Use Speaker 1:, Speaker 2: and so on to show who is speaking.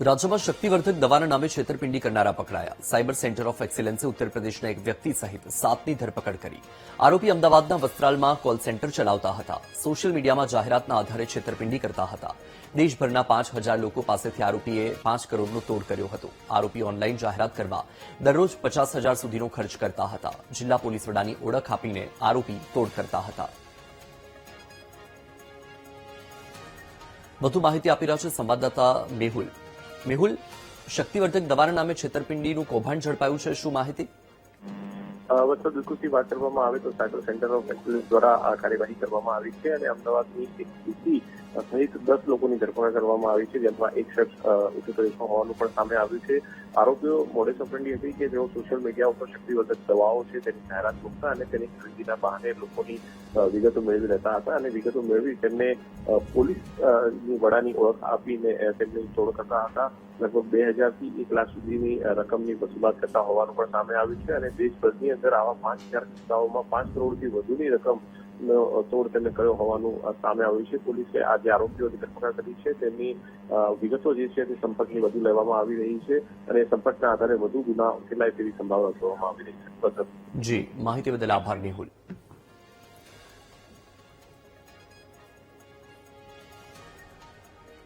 Speaker 1: રાજ્યમાં શક્તિવર્ધક દવાના નામે છેતરપિંડી કરનારા પકડાયા. સાયબર સેન્ટર ઓફ એક્સેલન્સે ઉત્તર પ્રદેશના એક વ્યક્તિ સહિત 7ની ધરપકડ કરી. આરોપી અમદાવાદના વસ્ત્રાલમાં કોલ સેન્ટર ચલાવતા હતા. સોશિયલ મીડિયામાં જાહેરાતના આધારે છેતરપિંડી કરતા હતા. દેશભરના 5,000 લોકો પાસેથી આરોપીએ 5 કરોડનો તોડ કર્યો હતો. આરોપી ઓનલાઈન જાહેરાત કરવા દરરોજ 50,000 સુધીનો ખર્ચ કરતા હતા. જિલ્લા પોલીસ વડાની ઓળખ આપીને આરોપી તોડ કરતા હતા. વધુ માહિતી આપી રહ્યા છે સંવાદદાતા મેહુલ. મેહુલ, શક્તિવર્ધક દવાના નામે છેતરપિંડીનું કૌભાંડ ઝડપાયું છે, શું માહિતી?
Speaker 2: વસ્તુ બિલકુલથી વાત કરવામાં આવે તો સાયબર સેન્ટર ઓફ એક્સેલન્સ દ્વારા આ કાર્યવાહી કરવામાં આવી છે અને અમદાવાદની એક યુવતી સહિત 10 લોકોની ધરપકડ કરવામાં આવી છે, જેમાં એક શખ્સ ઉત્તર પ્રદેશમાં હોવાનું પણ સામે આવ્યું છે. આરોપીઓ મોડેસ ઓપરેન્ડી હતી કે જેઓ સોશિયલ મીડિયા ઉપર શક્તિવર્ધક દવાઓ છે તેની જાહેરાત મૂકતા અને તેની ખરીદીના બહાને લોકોની વિગતો મેળવી લેતા હતા અને વિગતો મેળવી તેમને પોલીસ વડાની ઓળખ આપીને તેમની તોડ કરતા હતા. લગભગ 2,000 થી 1 લાખ સુધીની રકમની વસૂલાત કરતા હોવાનું પણ સામે આવ્યું છે અને દેશભરની અંદર આવા 5,000 કિસ્સાઓમાં 5 કરોડથી વધુની રકમ તોડ તેમને કર્યો હોવાનું સામે આવ્યું છે. પોલીસે આ જે આરોપીઓની ધરપકડ કરી છે તેમની વિગતો જે છે તે સંપર્કની વધુ લેવામાં આવી રહી છે અને સંપર્કના આધારે વધુ ગુના ઉકેલાય તેવી સંભાવના જોવામાં આવી રહી છે.
Speaker 1: જી, માહિતી બદલ આભાર મેહુલ.